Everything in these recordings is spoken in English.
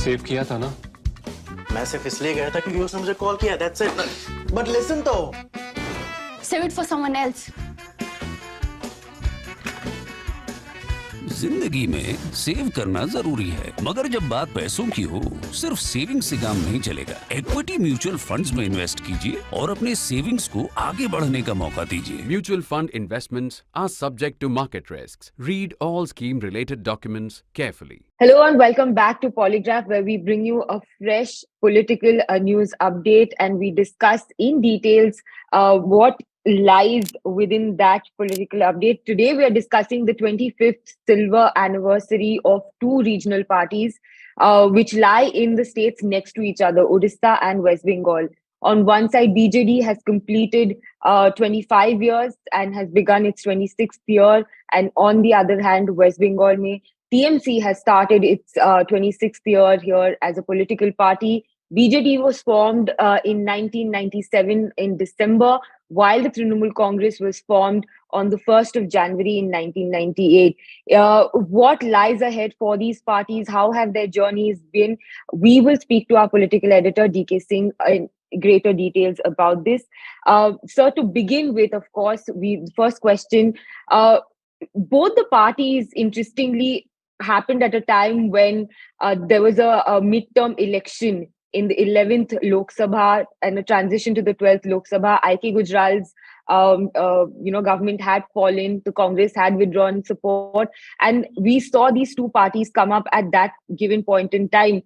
Save किया था ना? मैं सिर्फ इसलिए गया था क्योंकि उसने मुझे कॉल किया, that's it. But listen तो. Save it for someone else. जिंदगी में सेव करना जरूरी है, मगर जब बात पैसों की हो, सिर्फ सेविंग से काम नहीं चलेगा। इक्विटी म्यूचुअल फंड्स में इन्वेस्ट कीजिए और अपने सेविंग्स को आगे बढ़ने का मौका दीजिए। Mutual fund investments are subject to market risks. Read all scheme-related documents carefully. Hello and welcome back to Polygraph, where we bring you a fresh political news update and we discuss in details what lies within that political update. Today we are discussing the 25th silver anniversary of two regional parties which lie in the states next to each other, Odisha and West Bengal. On one side, BJD has completed 25 years and has begun its 26th year. And on the other hand, West Bengal mein TMC has started its 26th year here as a political party. BJD was formed in 1997 in December, while the Trinamool Congress was formed on the 1st of January in 1998. What lies ahead for these parties? How have their journeys been? We will speak to our political editor, DK Singh, in greater details about this. So to begin with, of course, first question, both the parties, interestingly, happened at a time when there was a midterm election in the 11th Lok Sabha and a transition to the 12th Lok Sabha. I.K. Gujral's government had fallen, the Congress had withdrawn support, and we saw these two parties come up at that given point in time.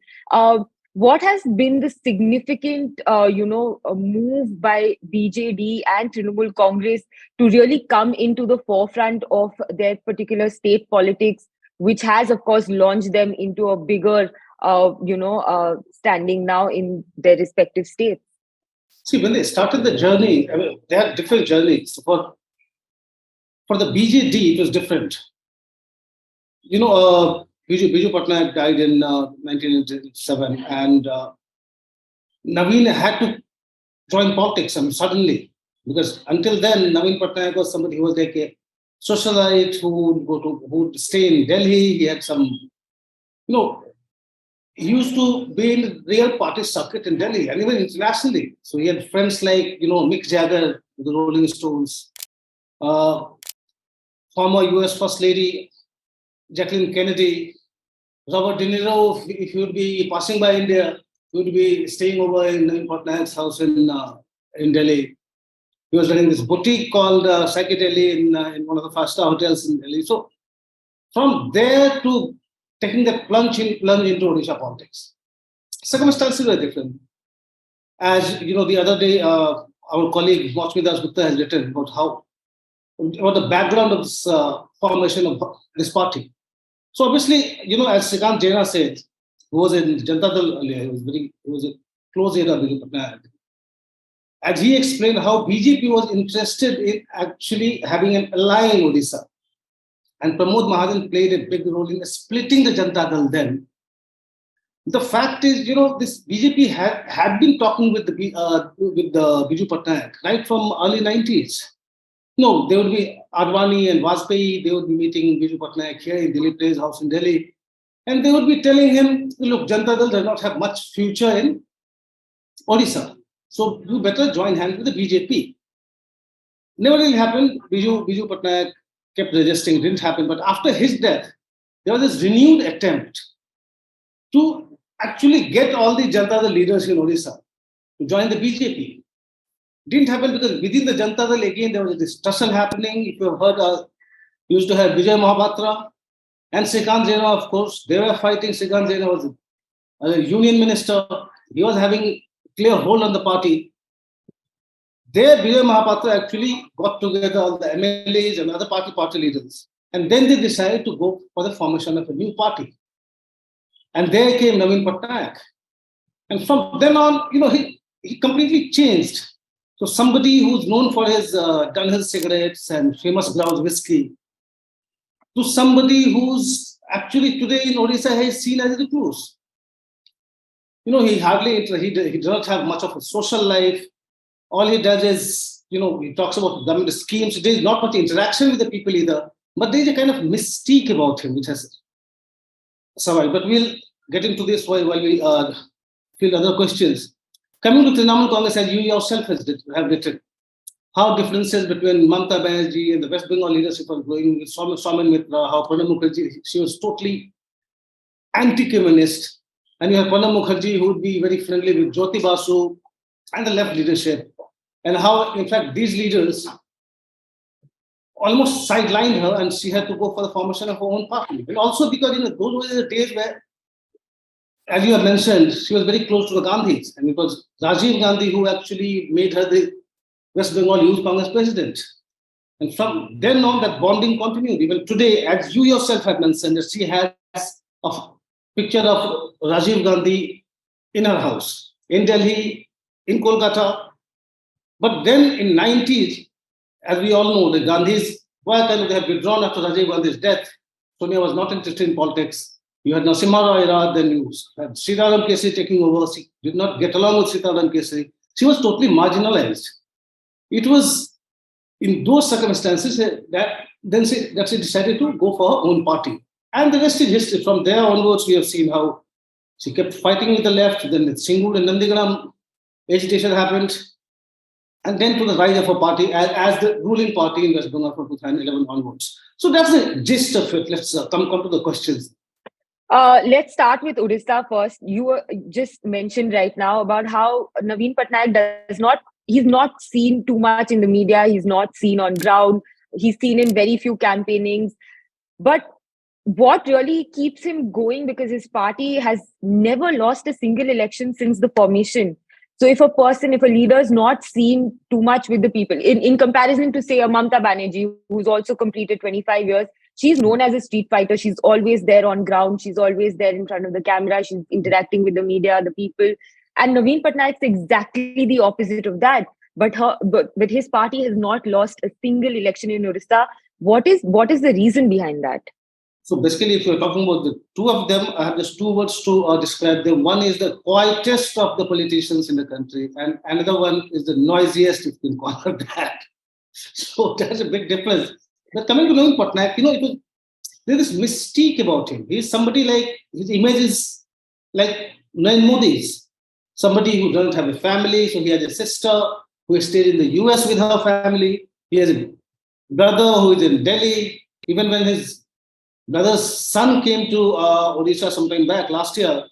What has been the significant, move by BJD and Trinamool Congress to really come into the forefront of their particular state politics, which has, of course, launched them into a bigger, standing now in their respective states? See, when they started the journey, I mean, they had different journeys. For the BJD, it was different. Biju Patnaik died in 1987, and Naveen had to join politics suddenly, because until then, Naveen Patnaik was somebody who was like a socialite who would stay in Delhi. He had some, he used to be in real party circuit in Delhi and even internationally. So he had friends like, Mick Jagger, the Rolling Stones, former US First Lady Jacqueline Kennedy, Robert De Niro. If you would be passing by India, you would be staying over in Naveen Patnaik's house in Delhi. He was running this boutique called Psyche Delhi in one of the 5-star hotels in Delhi. So from there to taking that plunge into Odisha politics, circumstances were different. As the other day, our colleague Mochmi Das Gupta has written about the background of this formation of this party. So obviously, as Srikant Jaina said, who was in Janata Dal earlier, he was a close aide of Biju Patnaik. As he explained how BJP was interested in actually having an ally in Odisha. And Pramod Mahajan played a big role in splitting the Janata Dal then. The fact is, this BJP had been talking with the Biju Patnaik right from early 90s. They would be Advani and Vajpayee, they would be meeting Biju Patnaik here in Dilip Ray's house in Delhi. And they would be telling him, look, Janata Dal does not have much future in Odisha. So you better join hands with the BJP. Never really happened. Biju Patnaik kept resisting, it didn't happen. But after his death, there was this renewed attempt to actually get all the Janata Dal leaders in Odisha to join the BJP. Didn't happen because within the Janata Dal, again, there was a discussion happening. If you have heard, used to have Vijay Mahapatra and Srikant Jaina, of course. They were fighting. Srikant Jaina was a union minister. He was having clear hold on the party. There, Vijay Mahapatra actually got together all the MLAs and other party leaders. And then they decided to go for the formation of a new party. And there came Naveen Patnaik. And from then on, he completely changed. So somebody who's known for his Dunhill cigarettes and famous Grouse whiskey, to somebody who's actually today in Odisha is seen as a recluse. He does not have much of a social life. All he does is, he talks about government schemes. There's not much interaction with the people either, but there's a kind of mystique about him which has survived. But we'll get into this while we field other questions. Coming to Trinamool Congress, as you yourself have written, how differences between Mamata Banerjee and the West Bengal leadership are growing with Somen Mitra, how Pranab Mukherjee, she was totally anti-communist, and you have Pranab Mukherjee who would be very friendly with Jyoti Basu and the left leadership, and how, in fact, these leaders almost sidelined her and she had to go for the formation of her own party. And also because those were the days where, as you have mentioned, she was very close to the Gandhis, and it was Rajiv Gandhi who actually made her the West Bengal Youth Congress president. And from then on, that bonding continued. Even today, as you yourself have mentioned, that she has a picture of Rajiv Gandhi in her house, in Delhi, in Kolkata. But then in 90s, as we all know, the Gandhis were kind of, they had withdrawn after Rajiv Gandhi's death. Sonia was not interested in politics. You had Narasimha Rao era, then you had Sitaram Kesari taking over. She did not get along with Sitaram Kesari. She was totally marginalized. It was in those circumstances that she decided to go for her own party. And the rest is history. From there onwards, we have seen how she kept fighting with the left, then the Singur and Nandigram agitation happened, and then to the rise of her party as the ruling party in West Bengal from 2011 onwards. So that's the gist of it. Let's come to the questions. Let's start with Odisha first. You just mentioned right now about how Naveen Patnaik he's not seen too much in the media. He's not seen on ground. He's seen in very few campaignings. But what really keeps him going, because his party has never lost a single election since the formation. So if a leader is not seen too much with the people, in comparison to, say, a Mamata Banerjee, who's also completed 25 years, she's known as a street fighter. She's always there on ground. She's always there in front of the camera. She's interacting with the media, the people. And Naveen Patnaik is exactly the opposite of that. But his party has not lost a single election in Odisha. What is the reason behind that? So basically, if you're talking about the two of them, I have just two words to describe them. One is the quietest of the politicians in the country, and another one is the noisiest, if you can call it that. So there's a big difference. But coming to Naveen Patnaik, there's this mystique about him. He's somebody like, his image is like Narendra Modi's, somebody who doesn't have a family. So he has a sister who stayed in the US with her family. He has a brother who is in Delhi. Even when his brother's son came to Odisha sometime back last year,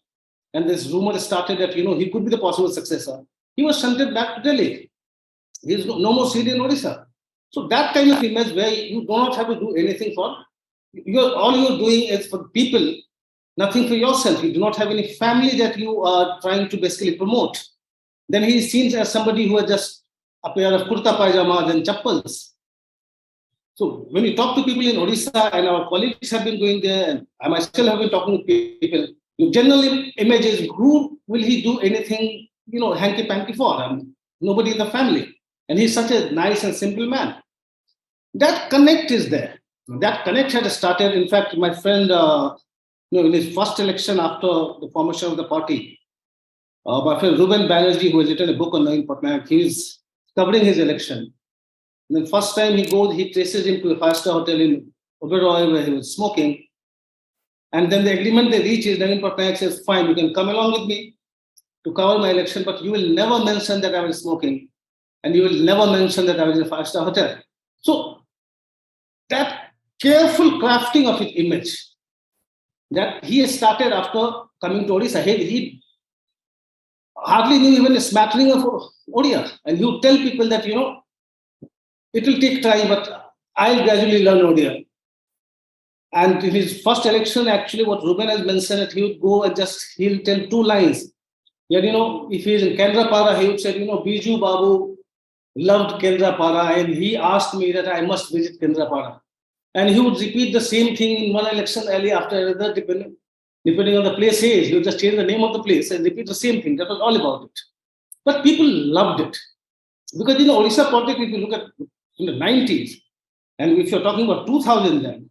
and this rumor started that he could be the possible successor, he was shunted back to Delhi. He's no more seen in Odisha. So that kind of image where you do not have to do anything for, all you're doing is for people, nothing for yourself. You do not have any family that you are trying to basically promote. Then he is seen as somebody who has just a pair of kurta pajamas and chappals. So when you talk to people in Odisha, and our colleagues have been going there, and I myself have been talking to people, the general image is, who will he do anything, hanky-panky for? Nobody in the family. And he's such a nice and simple man. That connect is there. That connect had started. In fact, my friend, in his first election after the formation of the party, my friend Ruben Banerjee, who has written a book on Naveen Patnaik, he's covering his election. And the first time he traces him to a five-star hotel in Oberoi where he was smoking. And then the agreement they reach is, Naveen Patnaik says, fine, you can come along with me to cover my election, but you will never mention that I was smoking. And you will never mention that I was in a five-star hotel. So that careful crafting of his image that he has started after coming to Odisha, he hardly knew even a smattering of Odia. And he would tell people that, it will take time, but I'll gradually learn Odia. And in his first election, actually, what Ruben has mentioned, that he would go and he'll tell two lines. Yet, if he's in Kendrapara, he would say, Biju Babu loved Kendrapara, and he asked me that I must visit Kendrapara. And he would repeat the same thing in one election early after another, depending on the place he is. He would just change the name of the place and repeat the same thing. That was all about it. But people loved it. Because, Odisha politics, if you look at in the 90s, and if you're talking about 2000 then,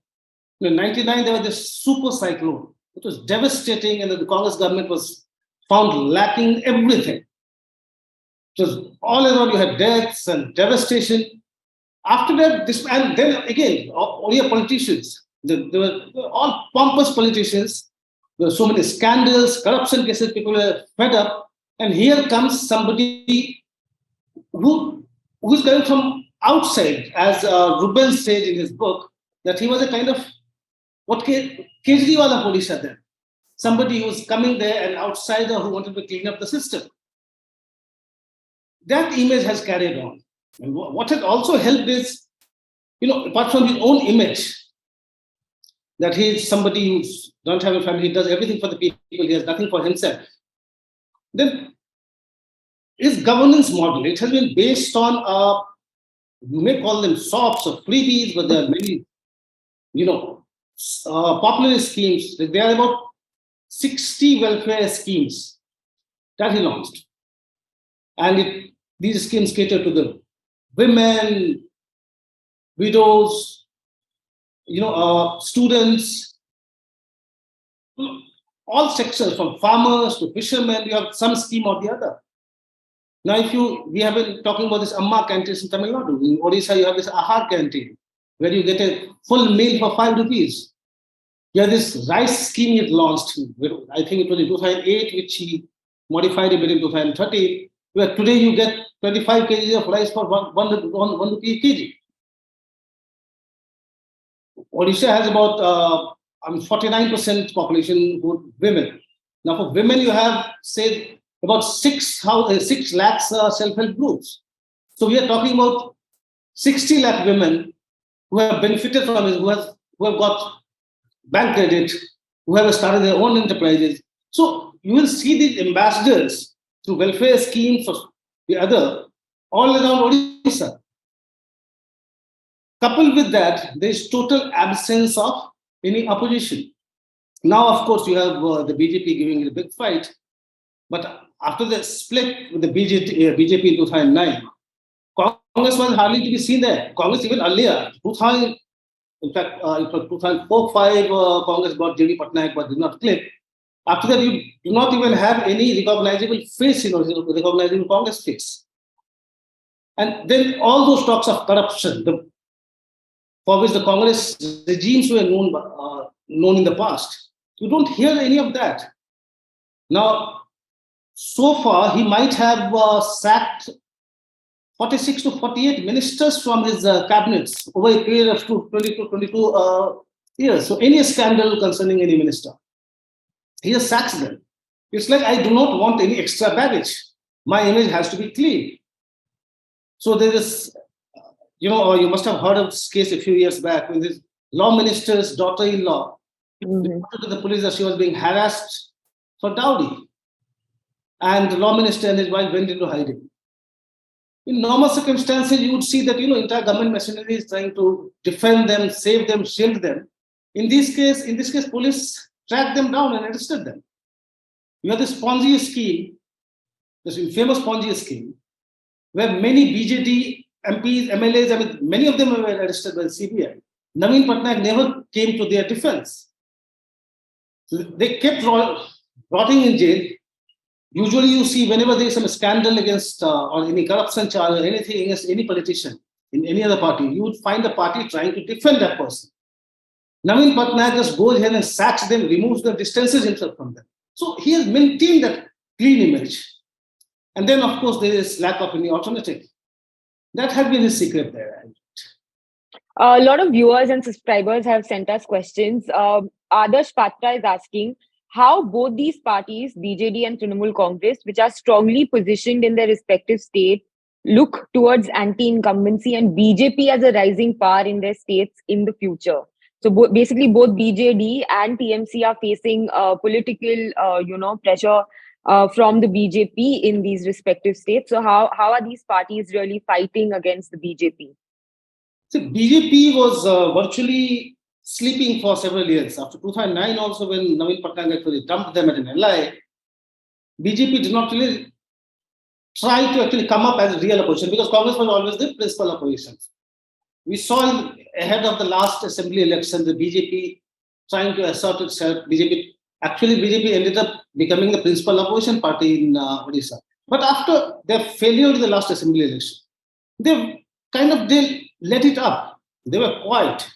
in 99, there was this super cyclone. It was devastating, and the Congress government was found lacking everything. It was all around, you had deaths and devastation. After that, and then again, all your politicians, they were all pompous politicians There were so many scandals, corruption cases, people were fed up. And here comes somebody who is coming from outside, as Ruben said in his book, that he was a kind of what Kejriwal police are there. Somebody who's coming there, an outsider who wanted to clean up the system. That image has carried on. And what has also helped is, apart from his own image, that he is somebody who don't have a family, he does everything for the people, he has nothing for himself. Then his governance model, it has been based on, you may call them SOPs or freebies, but there are many, popular schemes. There are about 60 welfare schemes that he launched. And these schemes cater to the women, widows, students, all sectors, from farmers to fishermen, you have some scheme or the other. Now, we have been talking about this Amma canteens in Tamil Nadu. In Odisha, you have this Ahar canteen, where you get a full meal for 5 rupees. You have this rice scheme it launched, I think it was in 2008, which he modified a bit in 2013, where today you get 25 kg of rice for 1 rupee a kg. Odisha has about 49% population women. Now, for women, you have, say, about 6 lakhs self-help groups. So we are talking about 60 lakh women who have benefited from it, who have got bank credit, who have started their own enterprises. So you will see these ambassadors through welfare schemes or the other all around Odisha. Coupled with that, there is total absence of any opposition. Now, of course, you have the BJP giving it a big fight. But after the split with the BJP in 2009, Congress was hardly to be seen there. Congress even earlier, 2000, in fact, it was 2004-5, Congress got J.D. Patnaik, but did not click. After that, you do not even have any recognizable face, recognizable Congress face. And then all those talks of corruption, for which the Congress regimes were known in the past, you don't hear any of that. Now, so far, he might have sacked 46 to 48 ministers from his cabinets over a period of 22 years. So any scandal concerning any minister, he just sacks them. It's like, I do not want any extra baggage. My image has to be clean. So there is, you must have heard of this case a few years back when this law minister's daughter-in-law reported to the police that she was being harassed for dowry. And the law minister and his wife went into hiding. In normal circumstances, you would see that, entire government machinery is trying to defend them, save them, shield them. In this case, police tracked them down and arrested them. You have this Ponzi scheme, this famous Ponzi scheme, where many BJD MPs, MLAs, many of them were arrested by the CBI. Naveen Patnaik never came to their defense. So they kept rotting in jail. Usually you see whenever there is some scandal against or any corruption charge or anything against any politician in any other party, you would find the party trying to defend that person. Naveen Patnaik just goes ahead and sacks them, removes them, distances himself from them. So he has maintained that clean image. And then, of course, there is lack of any alternative. That has been his secret there. A lot of viewers and subscribers have sent us questions. Adarsh Patra is asking how both these parties, BJD and Trinamool Congress, which are strongly positioned in their respective states, look towards anti-incumbency and BJP as a rising power in their states in the future. So basically, both BJD and TMC are facing political, pressure from the BJP in these respective states. So how are these parties really fighting against the BJP? So BJP was virtually sleeping for several years. After 2009 also, when Naveen Patnaik actually dumped them at an ally, BJP did not really try to actually come up as a real opposition because Congress was always the principal opposition. We saw ahead of the last assembly election, the BJP trying to assert itself. BJP ended up becoming the principal opposition party in Odisha. But after their failure in the last assembly election, they let it up. They were quiet.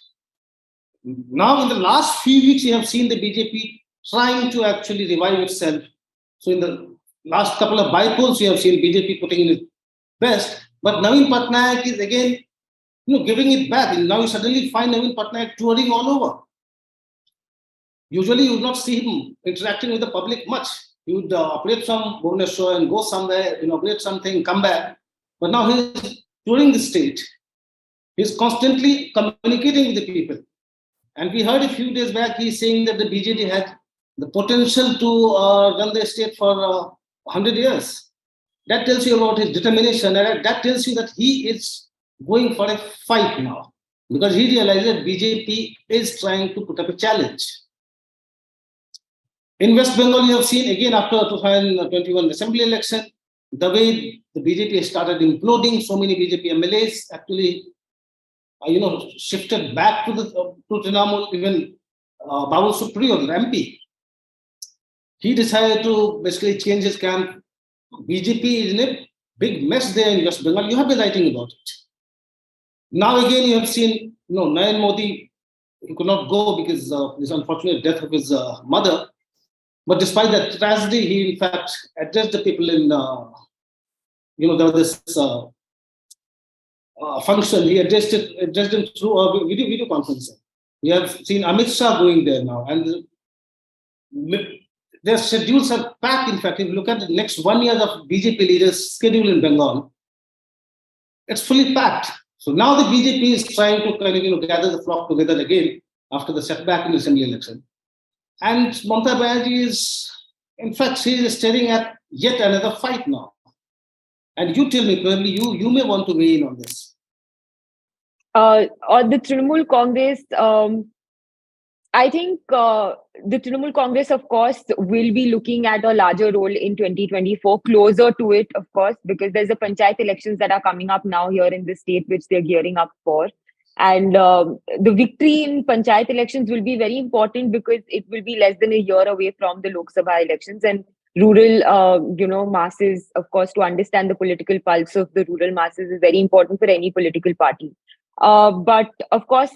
Now, in the last few weeks, you have seen the BJP trying to actually revive itself. So in the last couple of by-polls, you have seen BJP putting in its best, but Naveen Patnaik is again, giving it back. And now you suddenly find Naveen Patnaik touring all over. Usually, you would not see him interacting with the public much. He would operate from Bhubaneswar and go somewhere, operate something, come back. But now he's touring the state. He's constantly communicating with the people. And we heard a few days back, he's saying that the BJD had the potential to run the state for 100 years. That tells you about his determination. And that tells you that he is going for a fight now. Because he realized that BJP is trying to put up a challenge. In West Bengal, you have seen again after 2021 assembly election, the way the BJP has started imploding. So many BJP MLAs actually, shifted back to Trinamool. Even Babul Supriyo, the MP, he decided to basically change his camp. BJP is in a big mess there in West Bengal. You have been writing about it. Now again, you have seen, Narendra Modi, he could not go because of this unfortunate death of his mother. But despite that tragedy, he in fact addressed the people in, there was this function. He addressed them through a video conferencing. We have seen Amit Shah going there now, and their schedules are packed. In fact, if you look at the next 1 year of BJP leaders' schedule in Bengal, it's fully packed. So now the BJP is trying to kind of gather the flock together again after the setback in the assembly election. And Mamata Banerjee is, in fact, she is staring at yet another fight now. And you tell me, probably you may want to weigh in on this. On the Trinamool Congress, I think the Trinamool Congress, of course, will be looking at a larger role in 2024, closer to it, of course, because there's the panchayat elections that are coming up now here in the state, which they're gearing up for. And the victory in panchayat elections will be very important because it will be less than a year away from the Lok Sabha elections, and rural, masses, of course, to understand the political pulse of the rural masses is very important for any political party. But of course,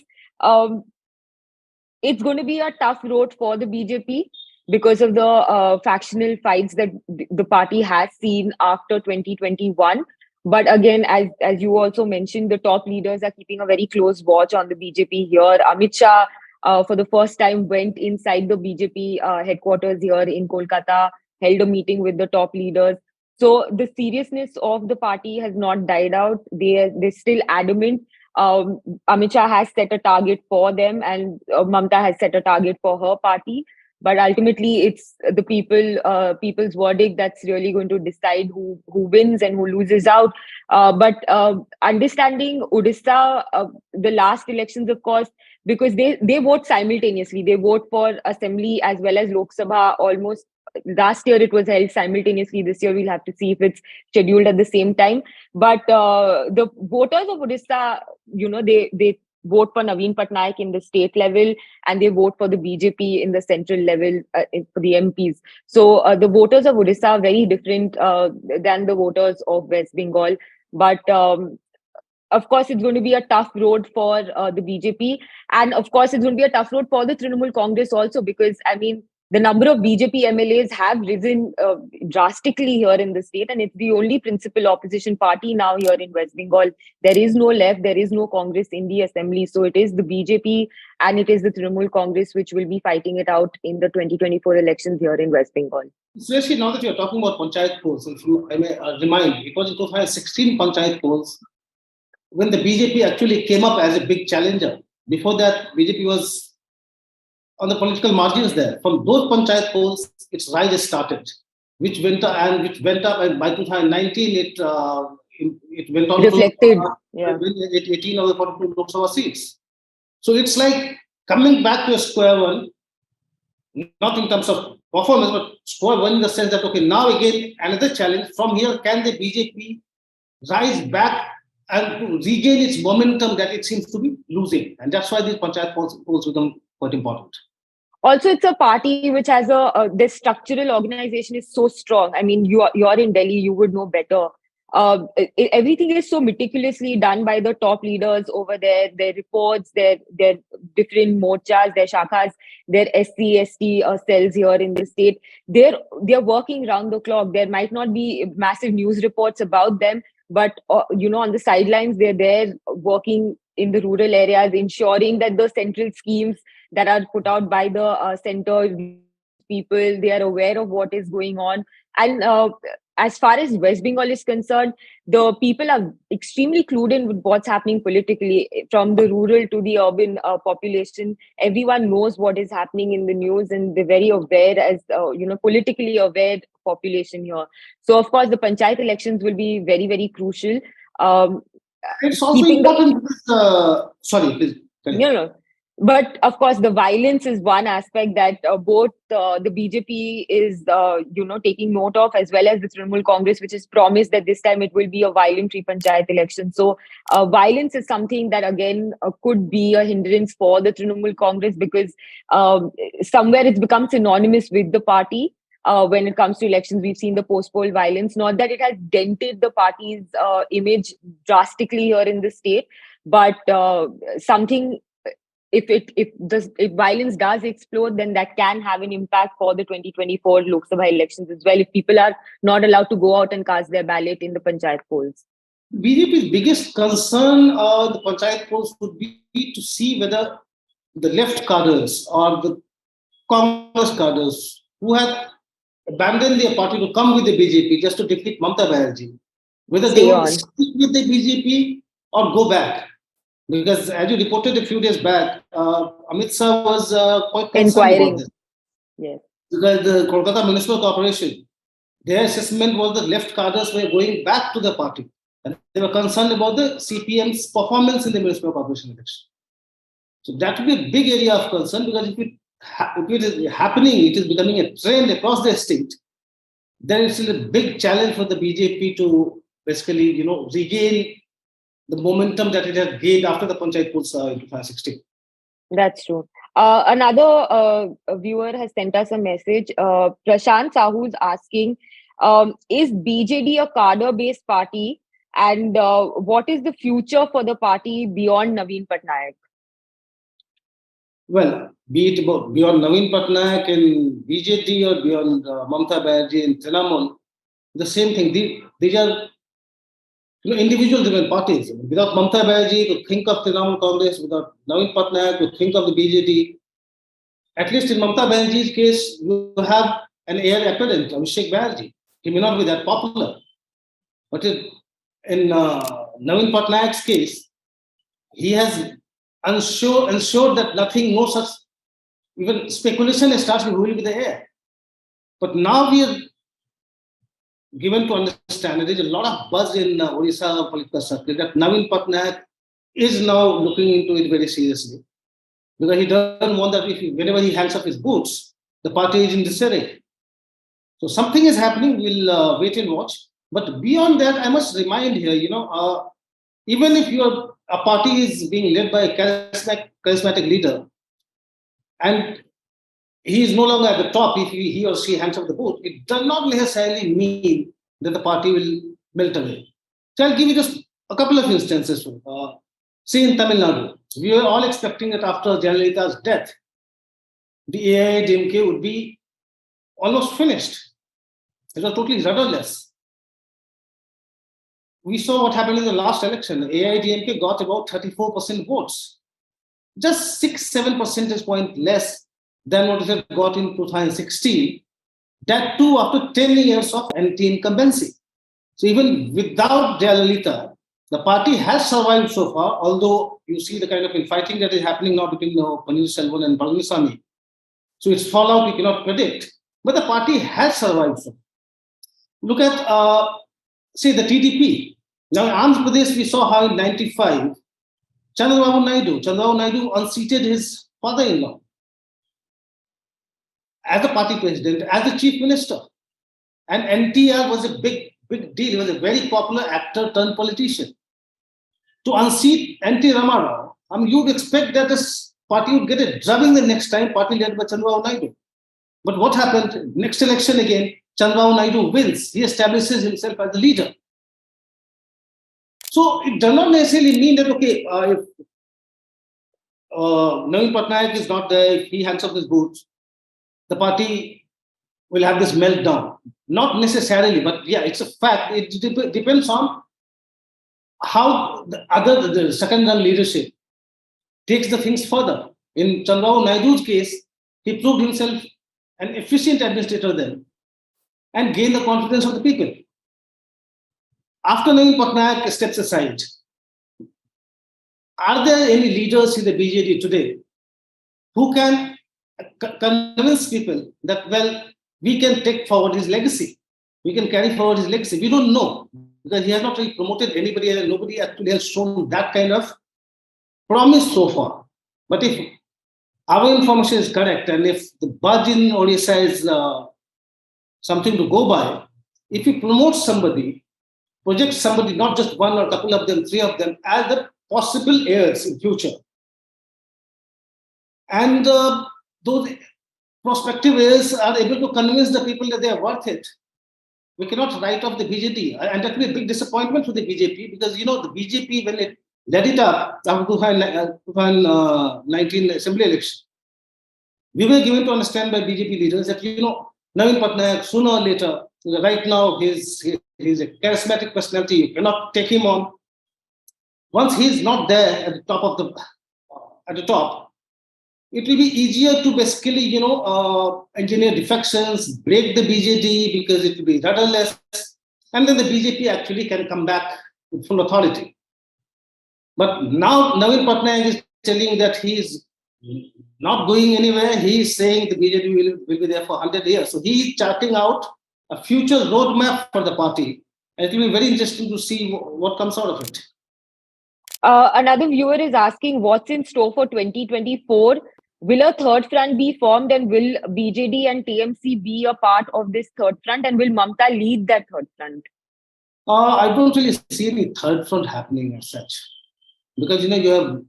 it's going to be a tough road for the BJP because of the factional fights that the party has seen after 2021. But again, as you also mentioned, the top leaders are keeping a very close watch on the BJP here. Amit Shah, for the first time, went inside the BJP headquarters here in Kolkata, held a meeting with the top leaders. So the seriousness of the party has not died out. They're still adamant. Amit Shah has set a target for them, and Mamata has set a target for her party. But ultimately, it's the people's verdict that's really going to decide who wins and who loses out. But understanding Odisha, the last elections, of course, because they vote simultaneously. They vote for assembly as well as Lok Sabha. Almost last year it was held simultaneously. This year we'll have to see if it's scheduled at the same time. But the voters of Odisha, they vote for Naveen Patnaik in the state level, and they vote for the BJP in the central level for the MPs. So the voters of Odisha are very different than the voters of West Bengal. But of course, it's going to be a tough road for the BJP. And of course, it's going to be a tough road for the Trinamool Congress also, because, the number of BJP MLAs have risen drastically here in the state, and it's the only principal opposition party now here in West Bengal. There is no left, there is no Congress in the assembly. So it is the BJP and it is the Trinamool Congress which will be fighting it out in the 2024 elections here in West Bengal. Especially now that you're talking about panchayat polls, if I may remind, it was in 2016 panchayat polls when the BJP actually came up as a big challenger. Before that, BJP was on the political margins there. From those panchayat polls, its rise started, which went up, and by 2019 it went on reflected, to 18 of the 42 Lok Sabha seats. So it's like coming back to a square one, not in terms of performance, but square one in the sense that, okay, now again, another challenge. From here, can the BJP rise back and to regain its momentum that it seems to be losing? And that's why these panchayat polls become quite important. Also, it's a party which has the structural organization is so strong. You're in Delhi, you would know better. Everything is so meticulously done by the top leaders over there. Their reports, their different morchas, their shakhas, their SC, ST cells here in the state. They're working round the clock. There might not be massive news reports about them, but on the sidelines, they're there working in the rural areas, ensuring that the central schemes that are put out by the center people, they are aware of what is going on. And as far as West Bengal is concerned, the people are extremely clued in with what's happening politically, from the rural to the urban population. Everyone knows what is happening in the news, and they're very aware, as politically aware population here. So, of course, the panchayat elections will be very, very crucial. It's also Keeping important. Sorry, please. No. But of course, the violence is one aspect that both the BJP is, taking note of, as well as the Trinamool Congress, which has promised that this time it will be a violent-free panchayat election. So, violence is something that again could be a hindrance for the Trinamool Congress, because somewhere it's become synonymous with the party. When it comes to elections, we've seen the post-poll violence. Not that it has dented the party's image drastically here in the state, but something. If violence does explode, then that can have an impact for the 2024 Lok Sabha elections as well, if people are not allowed to go out and cast their ballot in the panchayat polls. BJP's biggest concern on the panchayat polls would be to see whether the left cadres or the Congress cadres who have abandoned their party to come with the BJP just to defeat Mamata Banerjee, whether they will stick with the BJP or go back. Because as you reported a few days back, Amit Shah was quite concerned about this. Yes. Because the Kolkata Municipal Corporation, their assessment was the left cadres were going back to the party. And they were concerned about the CPM's performance in the municipal corporation election. So that would be a big area of concern, because if it is happening, it is becoming a trend across the state, then it's still a big challenge for the BJP to basically, regain the momentum that it had gained after the panchayat polls in 2016. That's true. Another viewer has sent us a message. Prashant Sahu is asking, is BJD a cadre-based party? And what is the future for the party beyond Naveen Patnaik? Well, be it beyond Naveen Patnaik and BJD or beyond Mamata Banerjee and Trinamool, the same thing. These are individual-driven parties. Without Mamata Banerjee to think of Trinamool Congress, without Naveen Patnaik to think of the BJD, at least in Mamata Banerjee's case, you have an heir apparent, Abhishek Banerjee. He may not be that popular. But in Naveen Patnaik's case, he has ensured that no such, even speculation starts with who will be the heir. But now we are given to understand, there is a lot of buzz in Odisha political circle that Naveen Patnaik is now looking into it very seriously, because he doesn't want that whenever he hands up his boots, the party is in disarray. So something is happening. We'll wait and watch. But beyond that, I must remind here, even if a party is being led by a charismatic leader, and he is no longer at the top, if he or she hands up the boot, it does not necessarily mean that the party will melt away. So I'll give you just a couple of instances. Say in Tamil Nadu, we were all expecting that after Jayalalitha's death, the AIADMK would be almost finished. It was totally rudderless. We saw what happened in the last election. The AIADMK got about 34% votes, just 6-7 percentage points less than what it had got in 2016. That too after 10 years of anti-incumbency. So even without Jayalalitha, the party has survived so far, although you see the kind of infighting that is happening now between Paneerselvan and Palaniswamy. So its fallout we cannot predict. But the party has survived so far. Look at, say, the TDP. Now in Andhra Pradesh, we saw how in 95, Chandrababu Naidu unseated his father-in-law as the party president, as the chief minister. And NTR was a big deal. He was a very popular actor turned politician. To unseat NT Ramarao, you'd expect that this party would get a drubbing the next time, party led by Chandrababu Naidu. But what happened? Next election again, Chandrababu Naidu wins. He establishes himself as the leader. So it does not necessarily mean that, okay, if Navin Patnaik is not there, if he hands up his boots, the party will have this meltdown. Not necessarily, but yeah, it's a fact. It depends on how the second run leadership takes the things further. In Chandrababu Naidu's case, he proved himself an efficient administrator then and gained the confidence of the people. After Navin Patnaik steps aside, are there any leaders in the BJD today who can convince people that, well, we can take forward his legacy? We can carry forward his legacy. We don't know because he has not really promoted anybody and nobody actually has shown that kind of promise so far. But if our information is correct and if the buzz in Odisha is something to go by, if he promotes somebody, projects somebody, not just one or a couple of them, three of them, as the possible heirs in future, and those prospective heirs are able to convince the people that they are worth it, we cannot write off the BJP. And that will be a big disappointment for the BJP because, you know, the BJP, when it led it up after 2019 assembly election, we were given to understand by BJP leaders that, you know, Navin Patnaik, sooner or later, right now, he's a charismatic personality. You cannot take him on. Once he's not there at the top of it will be easier to basically, you know, engineer defections, break the BJD because it will be rudderless, and then the BJP actually can come back with full authority. But now Navin Patnaik is telling that he is not going anywhere. He is saying the BJP will be there for 100 years. So he is charting out a future roadmap for the party. And it will be very interesting to see what comes out of it. Another viewer is asking what's in store for 2024. Will a third front be formed and will BJD and TMC be a part of this third front and will Mamta lead that third front? I don't really see any third front happening as such because, you know, you have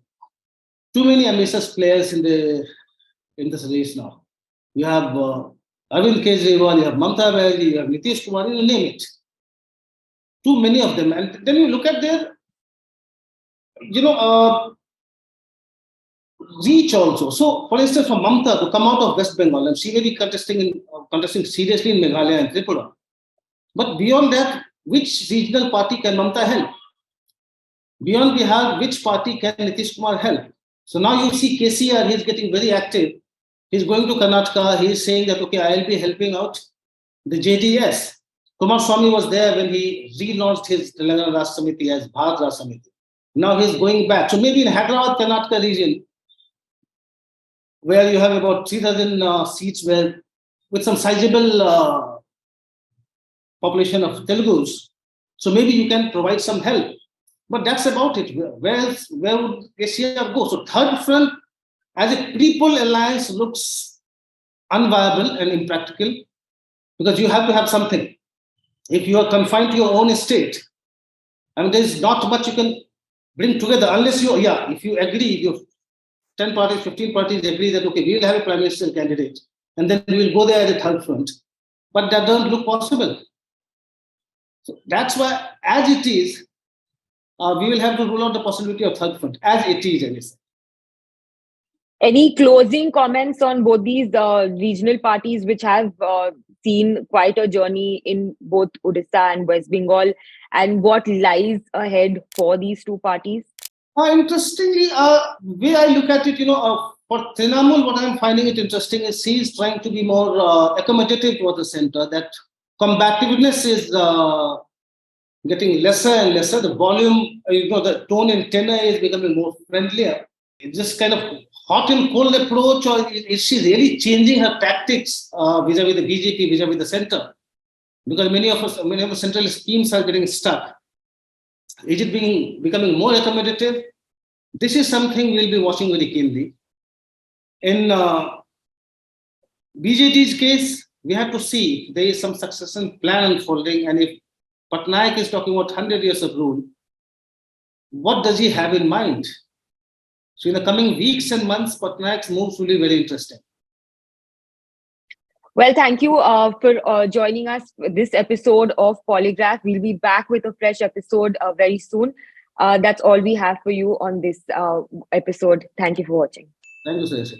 too many ambitious players in this race now. You have Arvind Kejriwal, you have Mamta Banerjee, you have Nitish Kumar, you name it. Too many of them. And then you look at their, you know, reach also. So, for instance, for Mamta to come out of West Bengal, and she may be contesting seriously in Meghalaya and Tripura. But beyond that, which regional party can Mamta help? Beyond Bihar, which party can Nitish Kumar help? So now you see KCR, he's getting very active. He's going to Karnataka. He's saying that, okay, I'll be helping out the JDS. Kumaraswamy was there when he relaunched his Telangana Rashtra Samiti as Bharat Rashtra Samiti. Now he's going back. So maybe in Hyderabad, Karnataka region, where you have about 3,000 seats with some sizable population of Telugus. So maybe you can provide some help. But that's about it. Where would KCR go? So third front, as a triple alliance, looks unviable and impractical because you have to have something. If you are confined to your own state, I mean, there's not much you can bring together unless if you agree, if you 10 parties, 15 parties agree that, okay, we will have a prime minister candidate and then we will go there as a third front. But that doesn't look possible. So that's why, as it is, we will have to rule out the possibility of third front, as it is, Anissa. Any closing comments on both these regional parties, which have seen quite a journey in both Odisha and West Bengal, and what lies ahead for these two parties? Interestingly, way I look at it, for Trinamool, what I'm finding it interesting is he's trying to be more accommodative toward the center. That combativeness is getting lesser and lesser. The volume, the tone and tenor is becoming more friendlier. It's just kind of hot and cold approach, or is she really changing her tactics vis-a-vis the BJP, vis-a-vis the center? Because many of the central schemes are getting stuck. Is it becoming more accommodative? This is something we'll be watching very keenly. In BJD's case, we have to see there is some succession plan unfolding, and if Patnaik is talking about 100 years of rule, what does he have in mind? So in the coming weeks and months, Patnaik's moves will be very interesting. Well, thank you for joining us for this episode of Polygraph. We'll be back with a fresh episode very soon. That's all we have for you on this episode. Thank you for watching. Thank you, Suresh.